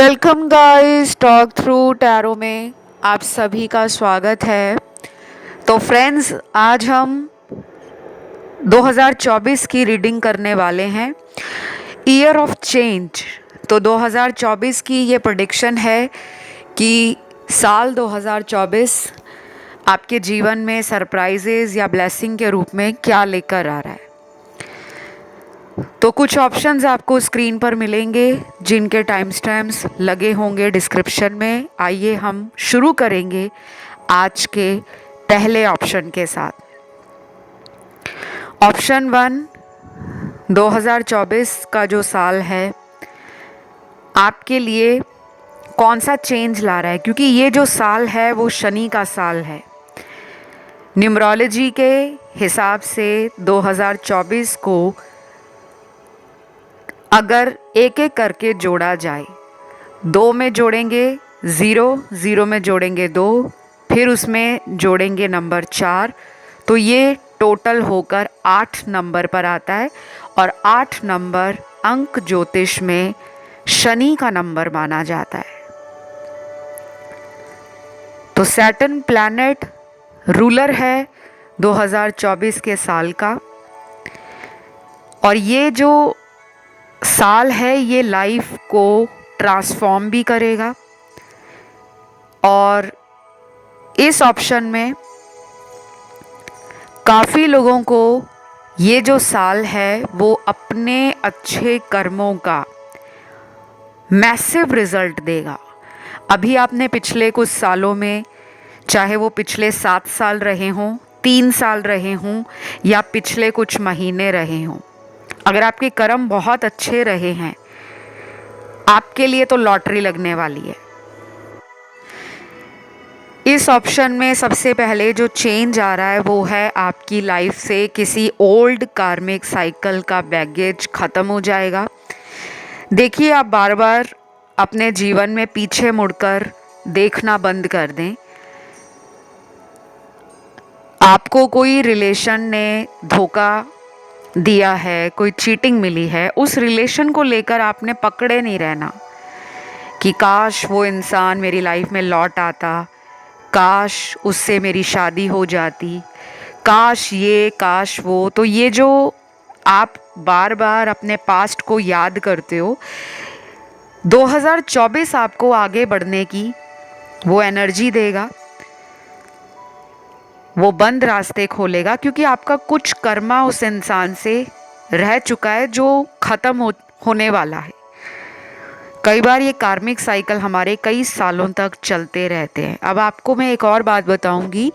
Welcome guys, talk through tarot में आप सभी का स्वागत है। तो फ्रेंड्स, आज हम 2024 की रीडिंग करने वाले हैं, ईयर ऑफ चेंज। तो 2024 की ये प्रेडिक्शन है कि साल 2024 आपके जीवन में सरप्राइजेज या ब्लेसिंग के रूप में क्या लेकर आ रहा है। तो कुछ ऑप्शंस आपको स्क्रीन पर मिलेंगे जिनके टाइम स्टैम्प्स लगे होंगे डिस्क्रिप्शन में। आइए हम शुरू करेंगे आज के पहले ऑप्शन के साथ। ऑप्शन 1, 2024 का जो साल है आपके लिए कौन सा चेंज ला रहा है, क्योंकि ये जो साल है वो शनि का साल है। न्यूमरोलॉजी के हिसाब से 2024 को अगर एक एक करके जोड़ा जाए, 2 में जोड़ेंगे 0, 0 में जोड़ेंगे 2, फिर उसमें जोड़ेंगे नंबर 4, तो ये टोटल होकर 8 नंबर पर आता है। और 8 नंबर अंक ज्योतिष में शनि का नंबर माना जाता है। तो सैटर्न प्लैनेट रूलर है 2024 के साल का। और ये जो साल है ये लाइफ को ट्रांसफॉर्म भी करेगा। और इस ऑप्शन में काफ़ी लोगों को ये जो साल है वो अपने अच्छे कर्मों का मैसिव रिजल्ट देगा। अभी आपने पिछले कुछ सालों में, चाहे वो पिछले 7 साल रहे हों, 3 साल रहे हों या पिछले कुछ महीने रहे हों, अगर आपके कर्म बहुत अच्छे रहे हैं आपके लिए तो लॉटरी लगने वाली है। इस ऑप्शन में सबसे पहले जो चेंज आ रहा है वो है आपकी लाइफ से किसी ओल्ड कार्मिक साइकिल का बैगेज ख़त्म हो जाएगा। देखिए, आप बार बार अपने जीवन में पीछे मुड़कर देखना बंद कर दें। आपको कोई रिलेशन ने धोखा दिया है, कोई चीटिंग मिली है, उस रिलेशन को लेकर आपने पकड़े नहीं रहना कि काश वो इंसान मेरी लाइफ में लौट आता, काश उससे मेरी शादी हो जाती, काश ये काश वो। तो ये जो आप बार बार अपने पास्ट को याद करते हो, 2024 आपको आगे बढ़ने की वो एनर्जी देगा, वो बंद रास्ते खोलेगा, क्योंकि आपका कुछ कर्मा उस इंसान से रह चुका है जो ख़त्म होने वाला है। कई बार ये कार्मिक साइकिल हमारे कई सालों तक चलते रहते हैं। अब आपको मैं एक और बात बताऊंगी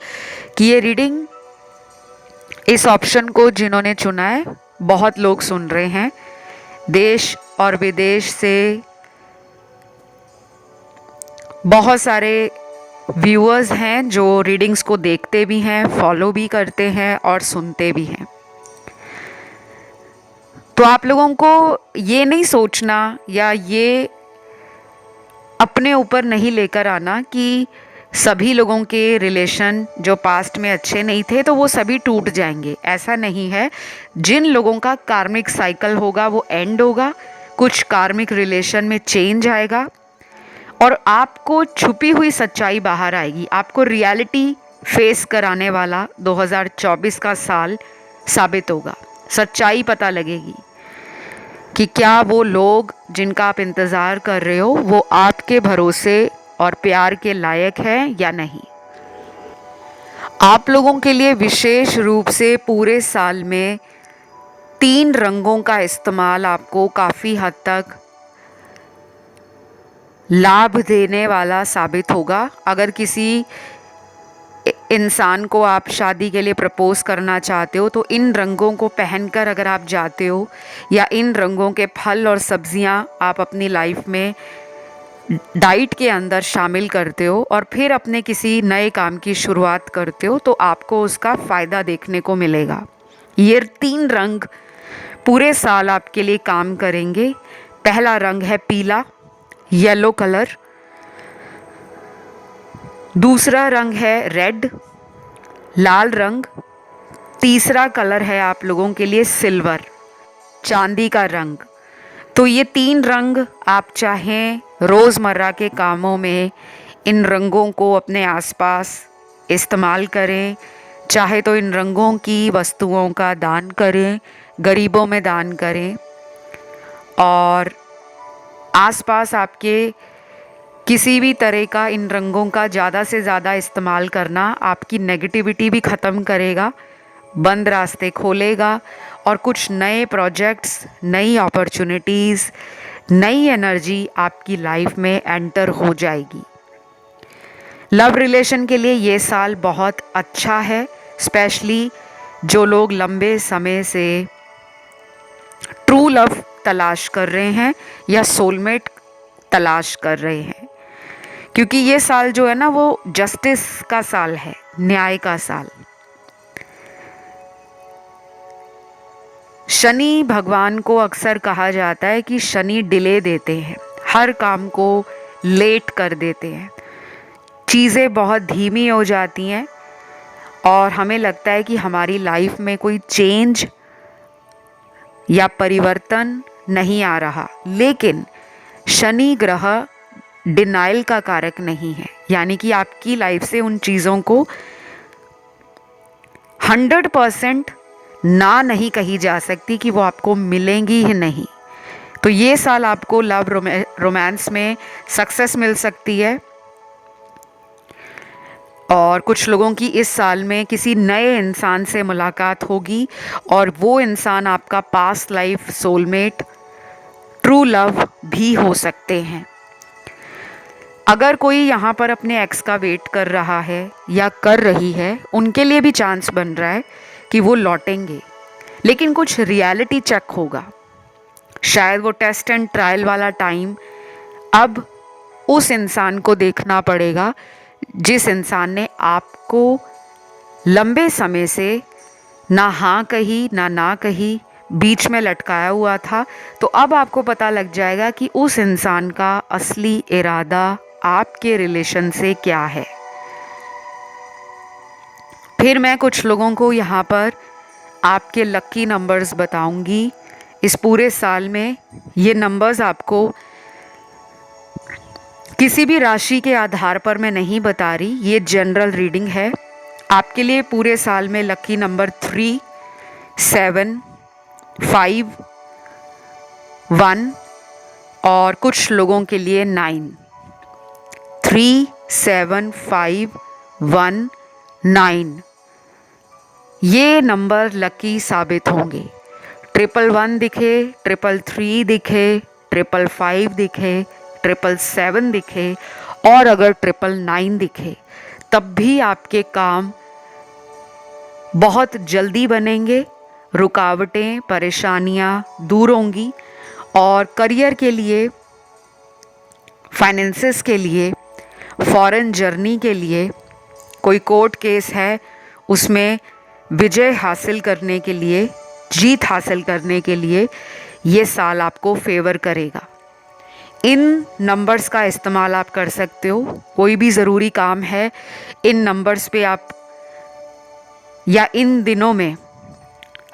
कि ये रीडिंग, इस ऑप्शन को जिन्होंने चुना है बहुत लोग सुन रहे हैं, देश और विदेश से बहुत सारे व्यूअर्स हैं जो रीडिंग्स को देखते भी हैं, फॉलो भी करते हैं और सुनते भी हैं। तो आप लोगों को ये नहीं सोचना या ये अपने ऊपर नहीं लेकर आना कि सभी लोगों के रिलेशन जो पास्ट में अच्छे नहीं थे तो वो सभी टूट जाएंगे। ऐसा नहीं है। जिन लोगों का कार्मिक साइकिल होगा वो एंड होगा, कुछ कार्मिक रिलेशन में चेंज आएगा और आपको छुपी हुई सच्चाई बाहर आएगी। आपको रियलिटी फेस कराने वाला 2024 का साल साबित होगा। सच्चाई पता लगेगी कि क्या वो लोग जिनका आप इंतज़ार कर रहे हो वो आपके भरोसे और प्यार के लायक है या नहीं। आप लोगों के लिए विशेष रूप से पूरे साल में 3 रंगों का इस्तेमाल आपको काफ़ी हद तक लाभ देने वाला साबित होगा। अगर किसी इंसान को आप शादी के लिए प्रपोज करना चाहते हो तो इन रंगों को पहनकर अगर आप जाते हो या इन रंगों के फल और सब्जियां आप अपनी लाइफ में डाइट के अंदर शामिल करते हो और फिर अपने किसी नए काम की शुरुआत करते हो तो आपको उसका फ़ायदा देखने को मिलेगा। ये 3 रंग पूरे साल आपके लिए काम करेंगे। पहला रंग है पीला, येलो कलर। दूसरा रंग है रेड, लाल रंग। तीसरा कलर है आप लोगों के लिए सिल्वर, चांदी का रंग। तो ये 3 रंग आप चाहें रोज़मर्रा के कामों में इन रंगों को अपने आसपास इस्तेमाल करें। चाहे तो इन रंगों की वस्तुओं का दान करें, गरीबों में दान करें, और आसपास आपके किसी भी तरह का इन रंगों का ज़्यादा से ज़्यादा इस्तेमाल करना आपकी नेगेटिविटी भी ख़त्म करेगा, बंद रास्ते खोलेगा और कुछ नए प्रोजेक्ट्स, नई अपॉर्चुनिटीज़, नई एनर्जी आपकी लाइफ में एंटर हो जाएगी। लव रिलेशन के लिए ये साल बहुत अच्छा है, स्पेशली जो लोग लंबे समय से ट्रू लव तलाश कर रहे हैं या सोलमेट तलाश कर रहे हैं, क्योंकि ये साल जो है ना वो जस्टिस का साल है, न्याय का साल। शनि भगवान को अक्सर कहा जाता है कि शनि डिले देते हैं, हर काम को लेट कर देते हैं, चीज़ें बहुत धीमी हो जाती हैं और हमें लगता है कि हमारी लाइफ में कोई चेंज या परिवर्तन नहीं आ रहा। लेकिन शनि ग्रह डिनाइल का कारक नहीं है, यानी कि आपकी लाइफ से उन चीज़ों को 100% ना नहीं कही जा सकती कि वो आपको मिलेंगी ही नहीं। तो ये साल आपको लव रोमांस में सक्सेस मिल सकती है, और कुछ लोगों की इस साल में किसी नए इंसान से मुलाकात होगी और वो इंसान आपका past life soulmate, true love भी हो सकते हैं। अगर कोई यहाँ पर अपने एक्स का वेट कर रहा है या कर रही है, उनके लिए भी चांस बन रहा है कि वो लौटेंगे, लेकिन कुछ रियलिटी चेक होगा। शायद वो टेस्ट एंड ट्रायल वाला टाइम अब उस इंसान को देखना पड़ेगा जिस इंसान ने आपको लंबे समय से ना हाँ कही ना कही, बीच में लटकाया हुआ था। तो अब आपको पता लग जाएगा कि उस इंसान का असली इरादा आपके रिलेशन से क्या है। फिर मैं कुछ लोगों को यहाँ पर आपके लकी नंबर्स बताऊंगी। इस पूरे साल में ये नंबर्स आपको किसी भी राशि के आधार पर मैं नहीं बता रही, ये जनरल रीडिंग है। आपके लिए पूरे साल में लकी नंबर 3, 7, 5, 1 और कुछ लोगों के लिए 9। 3, 7, 5, 1, 9 ये नंबर लकी साबित होंगे। 111 दिखे, 333 दिखे, 555 दिखे, 777 दिखे और अगर 999 दिखे, तब भी आपके काम बहुत जल्दी बनेंगे, रुकावटें, परेशानियां दूर होंगी और करियर के लिए, फाइनेंसेस के लिए, फॉरेन जर्नी के लिए, कोई कोर्ट केस है उसमें विजय हासिल करने के लिए, जीत हासिल करने के लिए ये साल आपको फेवर करेगा। इन नंबर्स का इस्तेमाल आप कर सकते हो। कोई भी ज़रूरी काम है, इन नंबर्स पे आप, या इन दिनों में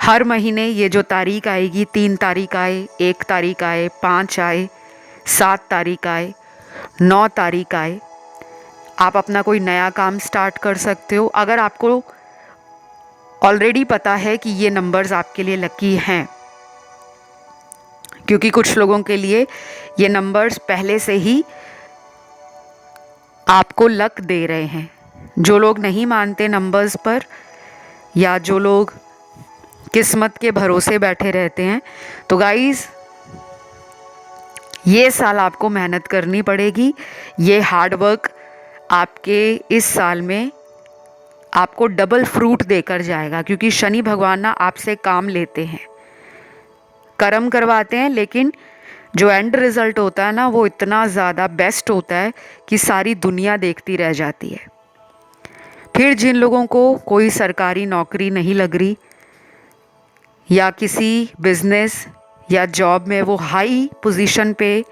हर महीने ये जो तारीख आएगी, 3 तारीख आए, 1 तारीख आए, 5 आए, 7 तारीख आए, 9 तारीख आए, आप अपना कोई नया काम स्टार्ट कर सकते हो। अगर आपको ऑलरेडी पता है कि ये नंबर्स आपके लिए लकी हैं, क्योंकि कुछ लोगों के लिए ये नंबर्स पहले से ही आपको लक दे रहे हैं। जो लोग नहीं मानते नंबर्स पर, या जो लोग किस्मत के भरोसे बैठे रहते हैं, तो गाइस ये साल आपको मेहनत करनी पड़ेगी। ये हार्ड वर्क आपके इस साल में आपको डबल फ्रूट देकर जाएगा, क्योंकि शनि भगवान ना आपसे काम लेते हैं, कर्म करवाते हैं, लेकिन जो एंड रिज़ल्ट होता है ना वो इतना ज़्यादा बेस्ट होता है कि सारी दुनिया देखती रह जाती है। फिर जिन लोगों को कोई सरकारी नौकरी नहीं लग रही या किसी बिजनेस या जॉब में वो हाई पोजीशन पे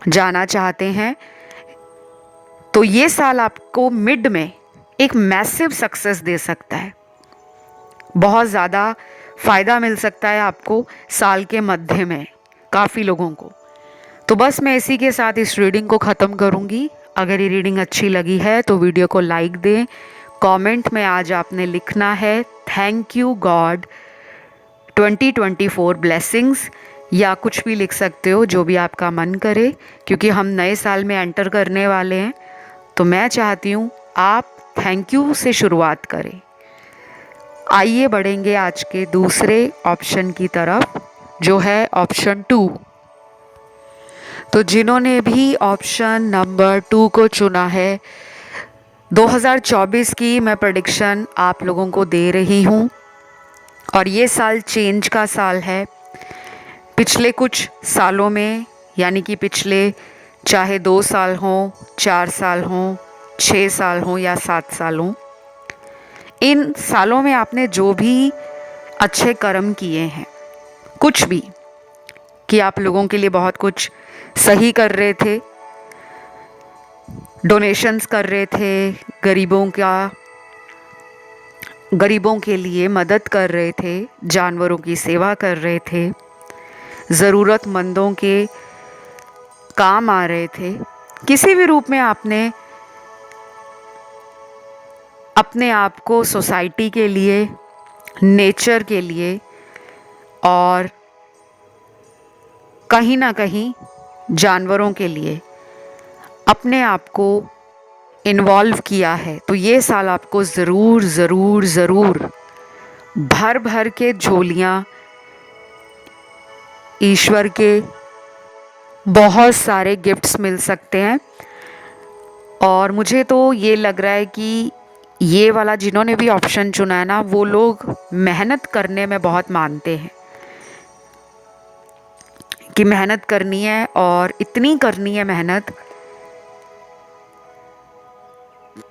जाना चाहते हैं, तो ये साल आपको मिड में एक मैसिव सक्सेस दे सकता है। बहुत ज़्यादा फ़ायदा मिल सकता है आपको साल के मध्य में, काफ़ी लोगों को। तो बस मैं इसी के साथ इस रीडिंग को ख़त्म करूँगी। अगर ये रीडिंग अच्छी लगी है तो वीडियो को लाइक दें। कमेंट में आज आपने लिखना है थैंक यू गॉड 2024 ब्लेसिंग्स, या कुछ भी लिख सकते हो जो भी आपका मन करे, क्योंकि हम नए साल में एंटर करने वाले हैं। तो मैं चाहती हूँ आप थैंक यू से शुरुआत करें। आइए बढ़ेंगे आज के दूसरे ऑप्शन की तरफ, जो है ऑप्शन 2। तो जिन्होंने भी ऑप्शन नंबर 2 को चुना है, 2024 की मैं प्रेडिक्शन आप लोगों को दे रही हूँ। और ये साल चेंज का साल है। पिछले कुछ सालों में, यानी कि पिछले चाहे 2 साल हों, 4 साल हों, 6 साल हों या 7 साल हों, इन सालों में आपने जो भी अच्छे कर्म किए हैं, कुछ भी, कि आप लोगों के लिए बहुत कुछ सही कर रहे थे, डोनेशंस कर रहे थे, गरीबों के लिए मदद कर रहे थे, जानवरों की सेवा कर रहे थे, ज़रूरतमंदों के काम आ रहे थे, किसी भी रूप में आपने अपने आप को सोसाइटी के लिए, नेचर के लिए और कहीं ना कहीं जानवरों के लिए अपने आप को इन्वॉल्व किया है। तो ये साल आपको ज़रूर ज़रूर ज़रूर भर भर के झोलियाँ ईश्वर के बहुत सारे गिफ्ट्स मिल सकते हैं। और मुझे तो ये लग रहा है कि ये वाला जिन्होंने भी ऑप्शन चुना है ना, वो लोग मेहनत करने में बहुत मानते हैं कि मेहनत करनी है, और इतनी करनी है मेहनत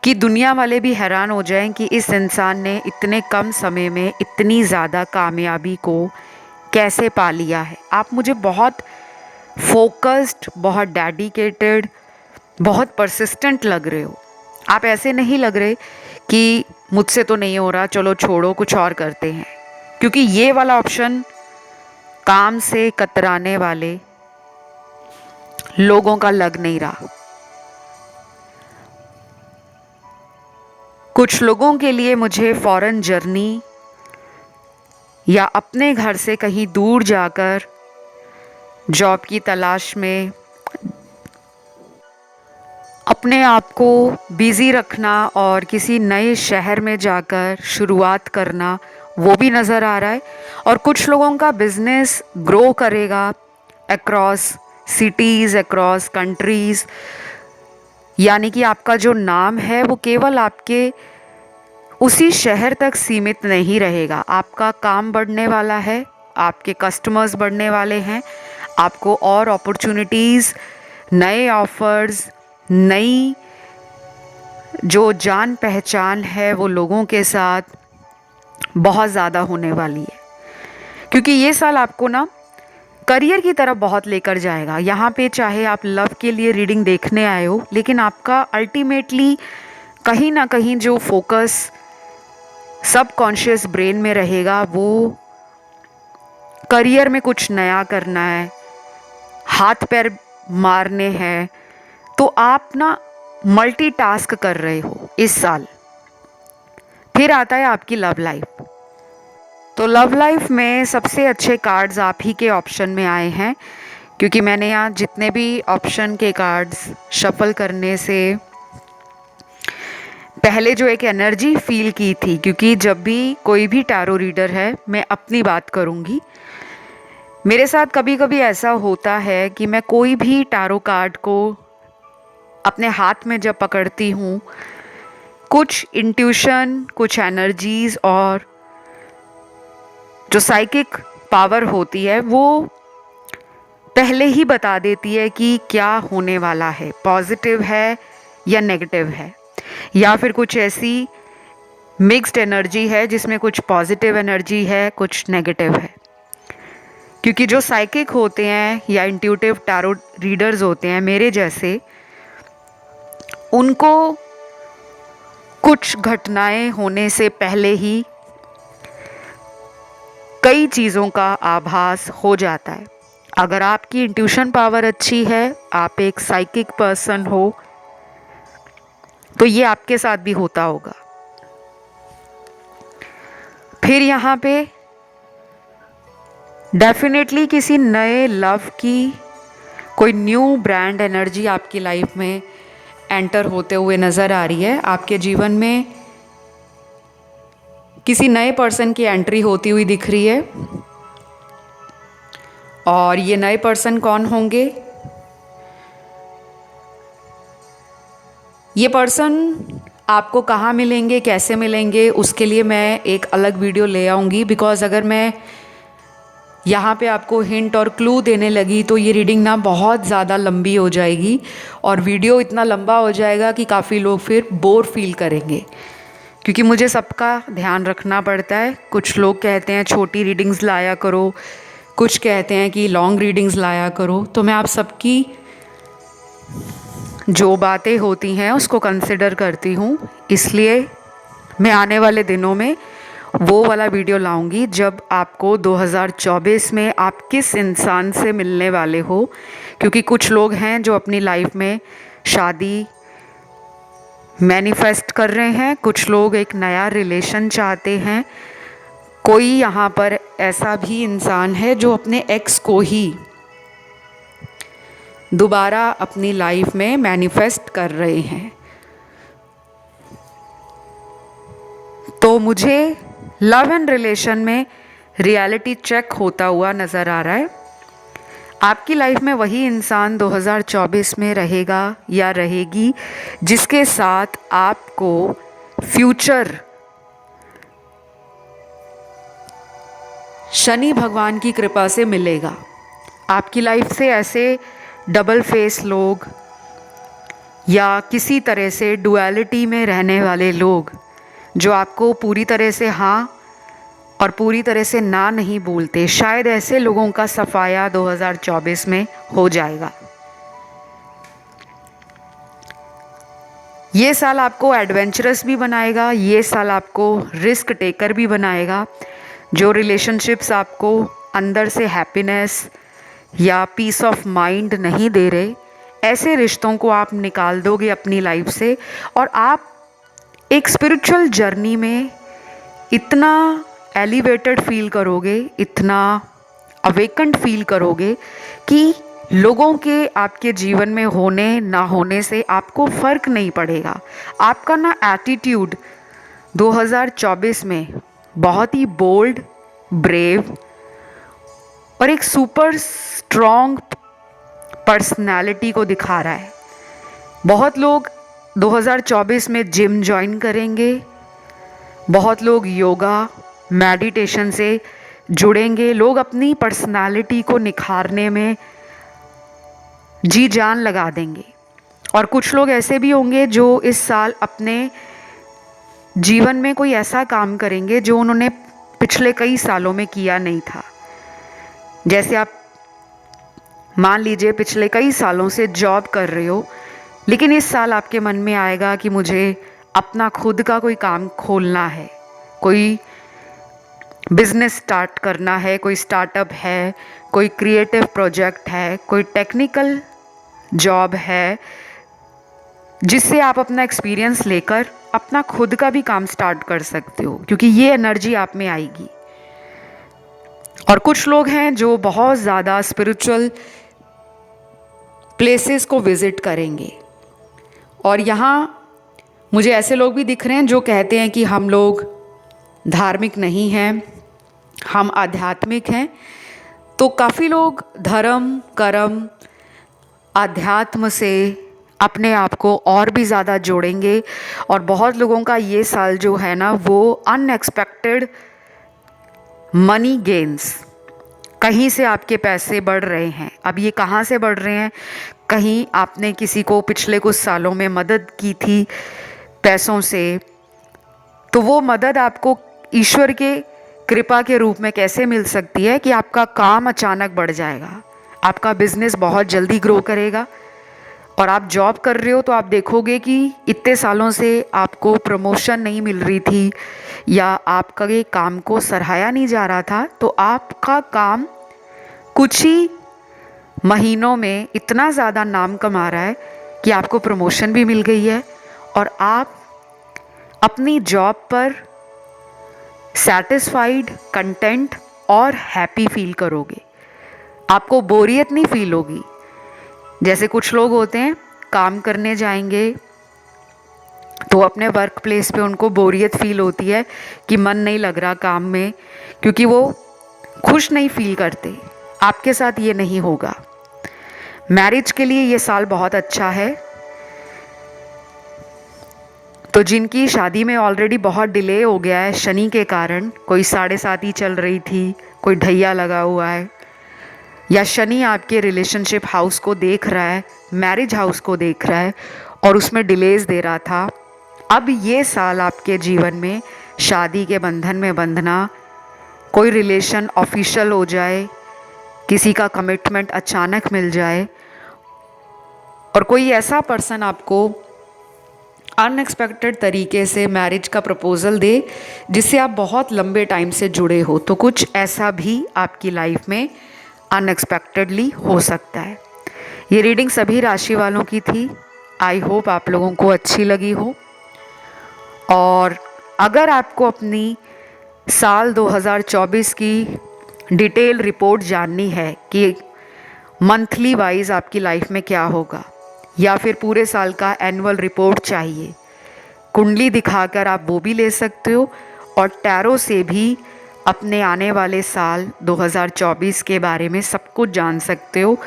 कि दुनिया वाले भी हैरान हो जाएं कि इस इंसान ने इतने कम समय में इतनी ज़्यादा कामयाबी को कैसे पा लिया है। आप मुझे बहुत फोकस्ड, बहुत डेडिकेटेड, बहुत परसिस्टेंट लग रहे हो। आप ऐसे नहीं लग रहे कि मुझसे तो नहीं हो रहा, चलो छोड़ो कुछ और करते हैं, क्योंकि ये वाला ऑप्शन काम से कतराने वाले लोगों का लग नहीं रहा। कुछ लोगों के लिए मुझे फॉरेन जर्नी या अपने घर से कहीं दूर जाकर जॉब की तलाश में अपने आप को बिज़ी रखना और किसी नए शहर में जाकर शुरुआत करना, वो भी नज़र आ रहा है। और कुछ लोगों का बिजनेस ग्रो करेगा अक्रॉस सिटीज़, अक्रॉस कंट्रीज़, यानी कि आपका जो नाम है वो केवल आपके उसी शहर तक सीमित नहीं रहेगा। आपका काम बढ़ने वाला है, आपके कस्टमर्स बढ़ने वाले हैं, आपको और अपॉर्चुनिटीज़, नए ऑफ़र्स, नई जो जान पहचान है वो लोगों के साथ बहुत ज़्यादा होने वाली है। क्योंकि ये साल आपको ना करियर की तरफ बहुत लेकर जाएगा। यहाँ पे चाहे आप लव के लिए रीडिंग देखने आए हो, लेकिन आपका अल्टीमेटली कहीं ना कहीं जो फोकस सबकॉन्शियस ब्रेन में रहेगा वो करियर में कुछ नया करना है, हाथ पैर मारने हैं। तो आप ना मल्टीटास्क कर रहे हो इस साल। फिर आता है आपकी लव लाइफ। तो लव लाइफ में सबसे अच्छे कार्ड्स आप ही के ऑप्शन में आए हैं, क्योंकि मैंने यहाँ जितने भी ऑप्शन के कार्ड्स शफल करने से पहले जो एक एनर्जी फील की थी, क्योंकि जब भी कोई भी टैरो रीडर है, मैं अपनी बात करूँगी, मेरे साथ कभी कभी ऐसा होता है कि मैं कोई भी टैरो कार्ड को अपने हाथ में जब पकड़ती हूँ, कुछ इंट्यूशन, कुछ एनर्जीज़ और जो साइकिक पावर होती है वो पहले ही बता देती है कि क्या होने वाला है, पॉजिटिव है या नेगेटिव है, या फिर कुछ ऐसी मिक्स्ड एनर्जी है जिसमें कुछ पॉजिटिव एनर्जी है, कुछ नेगेटिव है। क्योंकि जो साइकिक होते हैं या इंट्यूटिव टैरो रीडर्स होते हैं मेरे जैसे, उनको कुछ घटनाएं होने से पहले ही कई चीज़ों का आभास हो जाता है। अगर आपकी इंट्यूशन पावर अच्छी है, आप एक साइकिक पर्सन हो, तो ये आपके साथ भी होता होगा। फिर यहाँ पे डेफिनेटली किसी नए लव की कोई न्यू ब्रांड एनर्जी आपकी लाइफ में एंटर होते हुए नज़र आ रही है। आपके जीवन में किसी नए पर्सन की एंट्री होती हुई दिख रही है। और ये नए पर्सन कौन होंगे? ये पर्सन आपको कहाँ मिलेंगे, कैसे मिलेंगे, उसके लिए मैं एक अलग वीडियो ले आऊँगी। बिकॉज़ अगर मैं यहाँ पे आपको हिंट और क्लू देने लगी तो ये रीडिंग ना बहुत ज़्यादा लंबी हो जाएगी और वीडियो इतना लंबा हो जाएगा कि काफ़ी लोग फिर बोर फील करेंगे, क्योंकि मुझे सबका ध्यान रखना पड़ता है। कुछ लोग कहते हैं छोटी रीडिंग्स लाया करो, कुछ कहते हैं कि लॉन्ग रीडिंग्स लाया करो। तो मैं आप सबकी जो बातें होती हैं उसको कंसिडर करती हूँ, इसलिए मैं आने वाले दिनों में वो वाला वीडियो लाऊंगी जब आपको 2024 में आप किस इंसान से मिलने वाले हो। क्योंकि कुछ लोग हैं जो अपनी लाइफ में शादी मैनिफेस्ट कर रहे हैं, कुछ लोग एक नया रिलेशन चाहते हैं, कोई यहाँ पर ऐसा भी इंसान है जो अपने एक्स को ही दोबारा अपनी लाइफ में मैनिफेस्ट कर रहे हैं। तो मुझे लव एंड रिलेशन में रियलिटी चेक होता हुआ नज़र आ रहा है। आपकी लाइफ में वही इंसान 2024 में रहेगा या रहेगी जिसके साथ आपको फ्यूचर शनि भगवान की कृपा से मिलेगा। आपकी लाइफ से ऐसे डबल फेस लोग या किसी तरह से डुअलिटी में रहने वाले लोग जो आपको पूरी तरह से हाँ और पूरी तरह से ना नहीं बोलते, शायद ऐसे लोगों का सफाया 2024 में हो जाएगा। ये साल आपको एडवेंचरस भी बनाएगा, ये साल आपको रिस्क टेकर भी बनाएगा। जो रिलेशनशिप्स आपको अंदर से हैप्पीनेस या पीस ऑफ माइंड नहीं दे रहे, ऐसे रिश्तों को आप निकाल दोगे अपनी लाइफ से और आप एक स्पिरिचुअल जर्नी में इतना एलिवेटेड फील करोगे, इतना अवेकन्ड फील करोगे कि लोगों के आपके जीवन में होने ना होने से आपको फ़र्क नहीं पड़ेगा। आपका ना एटीट्यूड 2024 में बहुत ही बोल्ड, ब्रेव और एक सुपर स्ट्रॉन्ग पर्सनालिटी को दिखा रहा है। बहुत लोग 2024 में जिम ज्वाइन करेंगे, बहुत लोग योगा मेडिटेशन से जुड़ेंगे, लोग अपनी पर्सनालिटी को निखारने में जी जान लगा देंगे। और कुछ लोग ऐसे भी होंगे जो इस साल अपने जीवन में कोई ऐसा काम करेंगे जो उन्होंने पिछले कई सालों में किया नहीं था। जैसे आप मान लीजिए पिछले कई सालों से जॉब कर रहे हो, लेकिन इस साल आपके मन में आएगा कि मुझे अपना खुद का कोई काम खोलना है, कोई बिजनेस स्टार्ट करना है, कोई स्टार्टअप है, कोई क्रिएटिव प्रोजेक्ट है, कोई टेक्निकल जॉब है जिससे आप अपना एक्सपीरियंस लेकर अपना खुद का भी काम स्टार्ट कर सकते हो, क्योंकि ये एनर्जी आप में आएगी। और कुछ लोग हैं जो बहुत ज़्यादा स्पिरिचुअल प्लेसेस को विज़िट करेंगे। और यहाँ मुझे ऐसे लोग भी दिख रहे हैं जो कहते हैं कि हम लोग धार्मिक नहीं हैं, हम आध्यात्मिक हैं। तो काफ़ी लोग धर्म, कर्म, आध्यात्म से अपने आप को और भी ज़्यादा जोड़ेंगे। और बहुत लोगों का ये साल जो है ना, वो अनएक्सपेक्टेड मनी गेन्स, कहीं से आपके पैसे बढ़ रहे हैं। अब ये कहाँ से बढ़ रहे हैं? कहीं आपने किसी को पिछले कुछ सालों में मदद की थी पैसों से, तो वो मदद आपको ईश्वर के कृपा के रूप में कैसे मिल सकती है कि आपका काम अचानक बढ़ जाएगा, आपका बिजनेस बहुत जल्दी ग्रो करेगा। और आप जॉब कर रहे हो तो आप देखोगे कि इतने सालों से आपको प्रमोशन नहीं मिल रही थी या आपके काम को सराहाया नहीं जा रहा था, तो आपका काम कुछ ही महीनों में इतना ज़्यादा नाम कमा रहा है कि आपको प्रमोशन भी मिल गई है और आप अपनी जॉब पर सैटिस्फाइड, कंटेंट और हैप्पी फील करोगे। आपको बोरियत नहीं फील होगी। जैसे कुछ लोग होते हैं, काम करने जाएंगे तो अपने वर्क प्लेस पे उनको बोरियत फील होती है कि मन नहीं लग रहा काम में, क्योंकि वो खुश नहीं फील करते। आपके साथ ये नहीं होगा। मैरिज के लिए ये साल बहुत अच्छा है। तो जिनकी शादी में ऑलरेडी बहुत डिले हो गया है शनि के कारण, कोई 7.5 ही चल रही थी, कोई ढैया लगा हुआ है, या शनि आपके रिलेशनशिप हाउस को देख रहा है, मैरिज हाउस को देख रहा है और उसमें डिलेज दे रहा था, अब ये साल आपके जीवन में शादी के बंधन में बंधना, कोई रिलेशन ऑफिशियल हो जाए, किसी का कमिटमेंट अचानक मिल जाए और कोई ऐसा पर्सन आपको अनएक्सपेक्टेड तरीके से मैरिज का प्रपोज़ल दे जिससे आप बहुत लंबे टाइम से जुड़े हो। तो कुछ ऐसा भी आपकी लाइफ में अनएक्सपेक्टेडली हो सकता है। ये रीडिंग सभी राशि वालों की थी। आई होप आप लोगों को अच्छी लगी हो। और अगर आपको अपनी साल 2024 की डिटेल रिपोर्ट जाननी है कि मंथली वाइज आपकी लाइफ में क्या होगा, या फिर पूरे साल का एनुअल रिपोर्ट चाहिए, कुंडली दिखाकर आप वो भी ले सकते हो और टैरो से भी अपने आने वाले साल 2024 के बारे में सब कुछ जान सकते हो,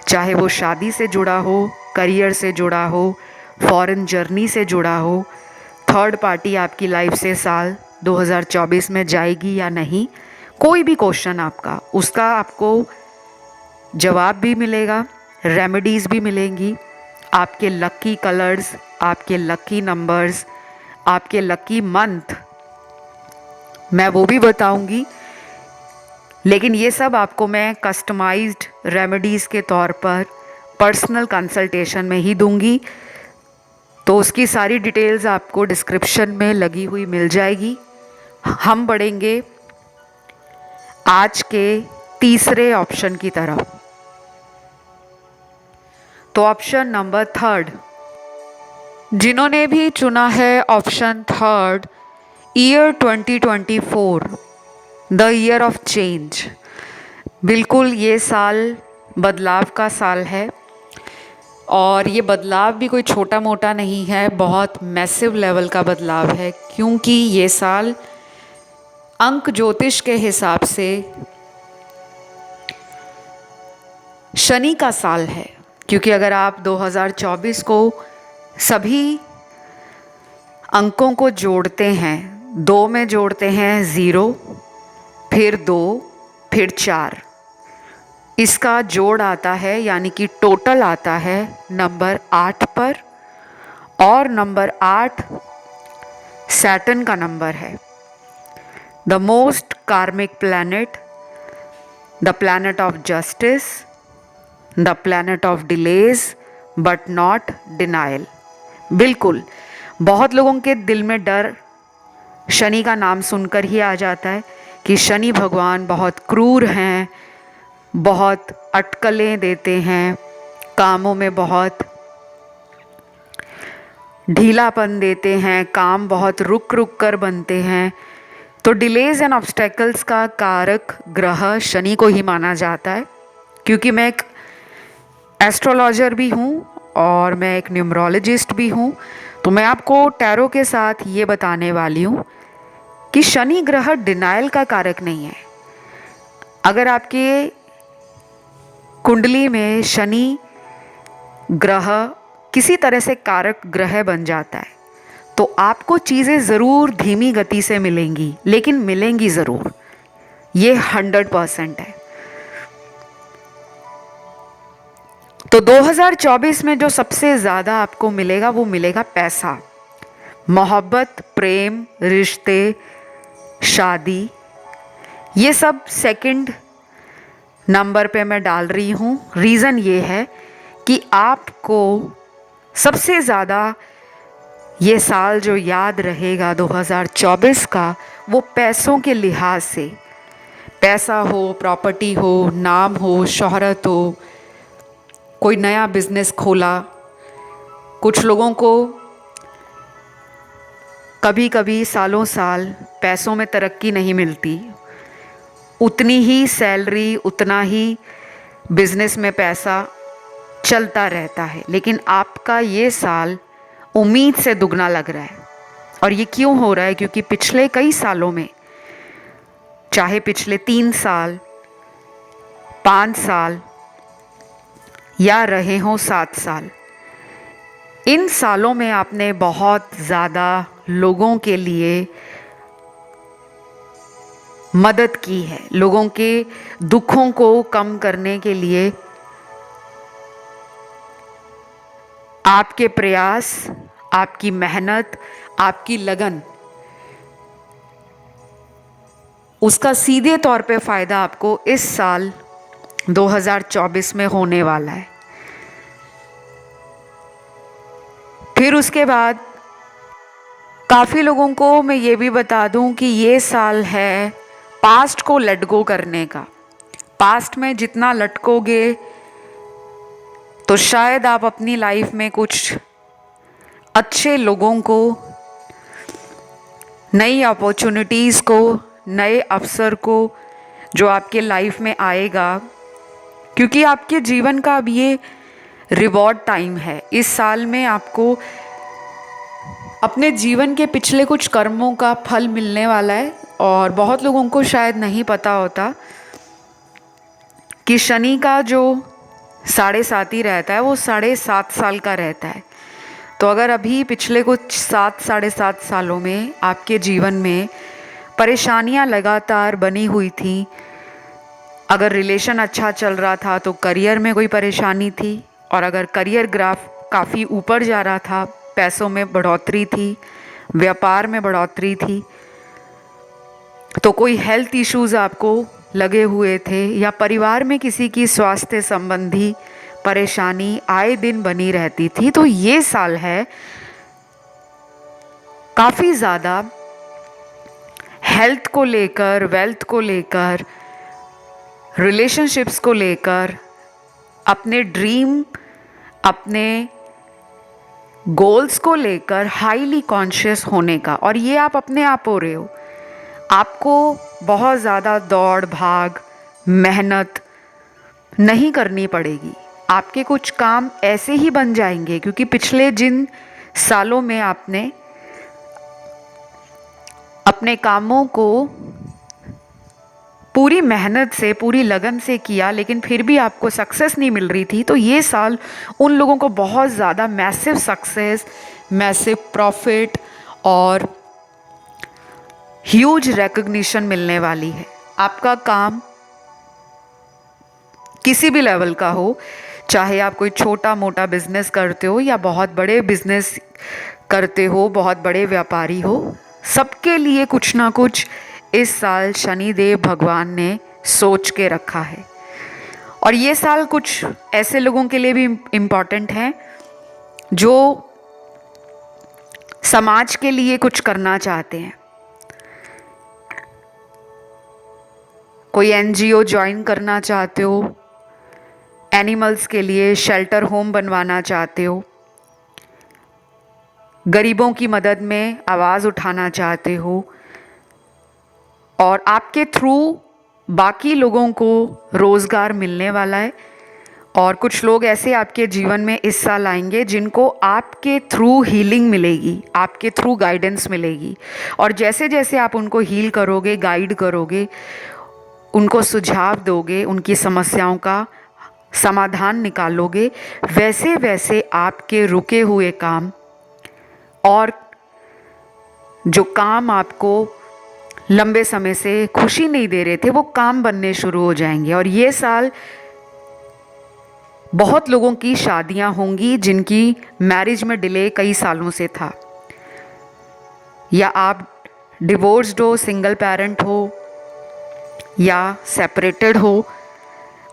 चाहे वो शादी से जुड़ा हो, करियर से जुड़ा हो, फॉरेन जर्नी से जुड़ा हो, थर्ड पार्टी आपकी लाइफ से साल 2024 में जाएगी या नहीं, कोई भी क्वेश्चन आपका, उसका आपको जवाब भी मिलेगा, रेमेडीज़ भी मिलेंगी, आपके लकी कलर्स, आपके लकी नंबर्स, आपके लकी मंथ मैं वो भी बताऊंगी। लेकिन ये सब आपको मैं कस्टमाइज्ड रेमेडीज़ के तौर पर पर्सनल कंसल्टेशन में ही दूंगी। तो उसकी सारी डिटेल्स आपको डिस्क्रिप्शन में लगी हुई मिल जाएगी। हम बढ़ेंगे आज के तीसरे ऑप्शन की तरफ। तो ऑप्शन नंबर 3, जिन्होंने भी चुना है option 3, year 2024, the year of change. बिल्कुल ये साल बदलाव का साल है और ये बदलाव भी कोई छोटा मोटा नहीं है, बहुत मैसिव लेवल का बदलाव है, क्योंकि ये साल अंक ज्योतिष के हिसाब से शनि का साल है। क्योंकि अगर आप 2024 को सभी अंकों को जोड़ते हैं, 2 में जोड़ते हैं 0, फिर 2, फिर 4, इसका जोड़ आता है, यानी कि टोटल आता है नंबर 8 पर, और नंबर 8 सैटर्न का नंबर है। द मोस्ट कार्मिक planet, the planet of justice, the planet of delays but not denial. बिल्कुल बहुत लोगों के दिल में डर शनि का नाम सुनकर ही आ जाता है कि शनि भगवान बहुत क्रूर हैं, बहुत अटकलें देते हैं, कामों में बहुत ढीलापन देते हैं, काम बहुत रुक रुक कर बनते हैं। तो डिलेज एंड ऑब्स्टेकल्स का कारक ग्रह शनि को ही माना जाता है। क्योंकि मैं एक एस्ट्रोलॉजर भी हूँ और मैं एक न्यूमरोलॉजिस्ट भी हूँ, तो मैं आपको टैरो के साथ ये बताने वाली हूँ कि शनि ग्रह डिनायल का कारक नहीं है। अगर आपके कुंडली में शनि ग्रह किसी तरह से कारक ग्रह बन जाता है तो आपको चीज़ें ज़रूर धीमी गति से मिलेंगी, लेकिन मिलेंगी ज़रूर, ये 100% है। तो 2024 में जो सबसे ज़्यादा आपको मिलेगा वो मिलेगा पैसा, मोहब्बत, प्रेम, रिश्ते, शादी, ये सब सेकंड नंबर पे मैं डाल रही हूँ। रीज़न ये है कि आपको सबसे ज़्यादा ये साल जो याद रहेगा 2024 का, वो पैसों के लिहाज से, पैसा हो, प्रॉपर्टी हो, नाम हो, शोहरत हो, कोई नया बिजनेस खोला। कुछ लोगों को कभी कभी सालों साल पैसों में तरक्की नहीं मिलती, उतनी ही सैलरी, उतना ही बिजनेस में पैसा चलता रहता है, लेकिन आपका ये साल उम्मीद से दुगना लग रहा है। और ये क्यों हो रहा है? क्योंकि पिछले कई सालों में, चाहे पिछले 3 साल, 5 साल या रहे हों 7 साल, इन सालों में आपने बहुत ज़्यादा लोगों के लिए मदद की है। लोगों के दुखों को कम करने के लिए आपके प्रयास, आपकी मेहनत, आपकी लगन, उसका सीधे तौर पे फ़ायदा आपको इस साल 2024 में होने वाला है। फिर उसके बाद काफ़ी लोगों को मैं ये भी बता दूं कि ये साल है पास्ट को लेट गो करने का। पास्ट में जितना लटकोगे तो शायद आप अपनी लाइफ में कुछ अच्छे लोगों को, नई अपॉर्चुनिटीज़ को, नए अवसर को जो आपके लाइफ में आएगा, क्योंकि आपके जीवन का अब ये रिवॉर्ड टाइम है। इस साल में आपको अपने जीवन के पिछले कुछ कर्मों का फल मिलने वाला है। और बहुत लोगों को शायद नहीं पता होता कि शनि का जो 7.5 रहता है वो 7.5 साल का रहता है। तो अगर अभी पिछले कुछ 7-7.5 सालों में आपके जीवन में परेशानियां लगातार बनी हुई थी, अगर रिलेशन अच्छा चल रहा था तो करियर में कोई परेशानी थी, और अगर करियर ग्राफ काफ़ी ऊपर जा रहा था, पैसों में बढ़ोतरी थी, व्यापार में बढ़ोतरी थी, तो कोई हेल्थ इश्यूज़ आपको लगे हुए थे, या परिवार में किसी की स्वास्थ्य संबंधी परेशानी आए दिन बनी रहती थी, तो ये साल है काफ़ी ज़्यादा हेल्थ को लेकर, वेल्थ को लेकर, रिलेशनशिप्स को लेकर, अपने ड्रीम, अपने गोल्स को लेकर हाईली कॉन्शियस होने का। और ये आप अपने आप हो रहे हो। आपको बहुत ज़्यादा दौड़ भाग, मेहनत नहीं करनी पड़ेगी। आपके कुछ काम ऐसे ही बन जाएंगे, क्योंकि पिछले जिन सालों में आपने अपने कामों को पूरी मेहनत से, पूरी लगन से किया, लेकिन फिर भी आपको सक्सेस नहीं मिल रही थी, तो ये साल उन लोगों को बहुत ज़्यादा मैसिव सक्सेस, मैसिव प्रॉफिट और ह्यूज रिकॉग्निशन मिलने वाली है। आपका काम किसी भी लेवल का हो, चाहे आप कोई छोटा मोटा बिजनेस करते हो या बहुत बड़े बिजनेस करते हो, बहुत बड़े व्यापारी हो, सबके लिए कुछ ना कुछ इस साल शनिदेव भगवान ने सोच के रखा है। और ये साल कुछ ऐसे लोगों के लिए भी इम्पॉर्टेंट है जो समाज के लिए कुछ करना चाहते हैं। कोई एनजीओ ज्वाइन करना चाहते हो, एनिमल्स के लिए शेल्टर होम बनवाना चाहते हो, गरीबों की मदद में आवाज़ उठाना चाहते हो, और आपके थ्रू बाकी लोगों को रोज़गार मिलने वाला है। और कुछ लोग ऐसे आपके जीवन में इस साल आएंगे जिनको आपके थ्रू हीलिंग मिलेगी, आपके थ्रू गाइडेंस मिलेगी। और जैसे जैसे आप उनको हील करोगे, गाइड करोगे, उनको सुझाव दोगे, उनकी समस्याओं का समाधान निकालोगे, वैसे वैसे आपके रुके हुए काम और जो काम आपको लंबे समय से खुशी नहीं दे रहे थे, वो काम बनने शुरू हो जाएंगे। और ये साल बहुत लोगों की शादियां होंगी जिनकी मैरिज में डिले कई सालों से था, या आप डिवोर्स्ड हो, सिंगल पेरेंट हो या सेपरेटेड हो।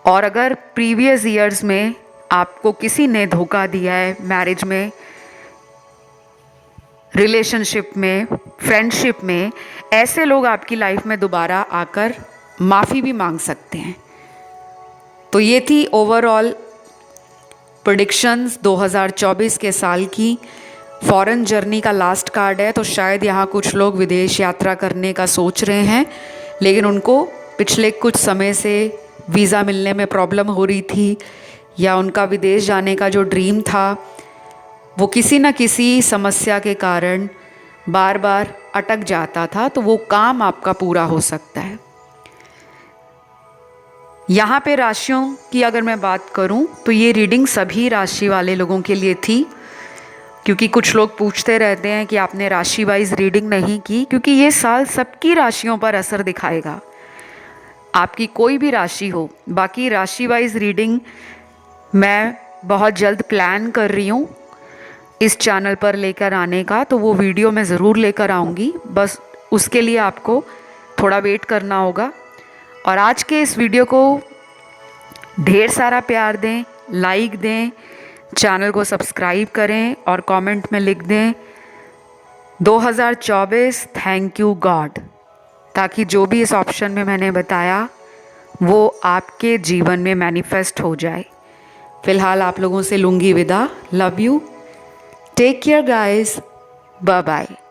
और अगर प्रीवियस ईयर्स में आपको किसी ने धोखा दिया है, मैरिज में, रिलेशनशिप में, फ्रेंडशिप में, ऐसे लोग आपकी लाइफ में दोबारा आकर माफ़ी भी मांग सकते हैं। तो ये थी ओवरऑल प्रेडिक्शंस 2024 के साल की फॉरेन जर्नी का लास्ट कार्ड है। तो शायद यहाँ कुछ लोग विदेश यात्रा करने का सोच रहे हैं, लेकिन उनको पिछले कुछ समय से वीज़ा मिलने में प्रॉब्लम हो रही थी, या उनका विदेश जाने का जो ड्रीम था वो किसी न किसी समस्या के कारण बार बार अटक जाता था। तो वो काम आपका पूरा हो सकता है। यहाँ पे राशियों की अगर मैं बात करूँ तो ये रीडिंग सभी राशि वाले लोगों के लिए थी, क्योंकि कुछ लोग पूछते रहते हैं कि आपने राशि वाइज रीडिंग नहीं की, क्योंकि ये साल सबकी राशियों पर असर दिखाएगा, आपकी कोई भी राशि हो। बाकी राशि वाइज रीडिंग मैं बहुत जल्द प्लान कर रही हूँ इस चैनल पर लेकर आने का, तो वो वीडियो मैं ज़रूर लेकर आऊँगी। बस उसके लिए आपको थोड़ा वेट करना होगा। और आज के इस वीडियो को ढेर सारा प्यार दें, लाइक दें, चैनल को सब्सक्राइब करें और कमेंट में लिख दें 2024 थैंक यू गॉड, ताकि जो भी इस ऑप्शन में मैंने बताया वो आपके जीवन में मैनिफेस्ट हो जाए। फ़िलहाल आप लोगों से लूँगी विदा। Love you, take care guys, bye bye.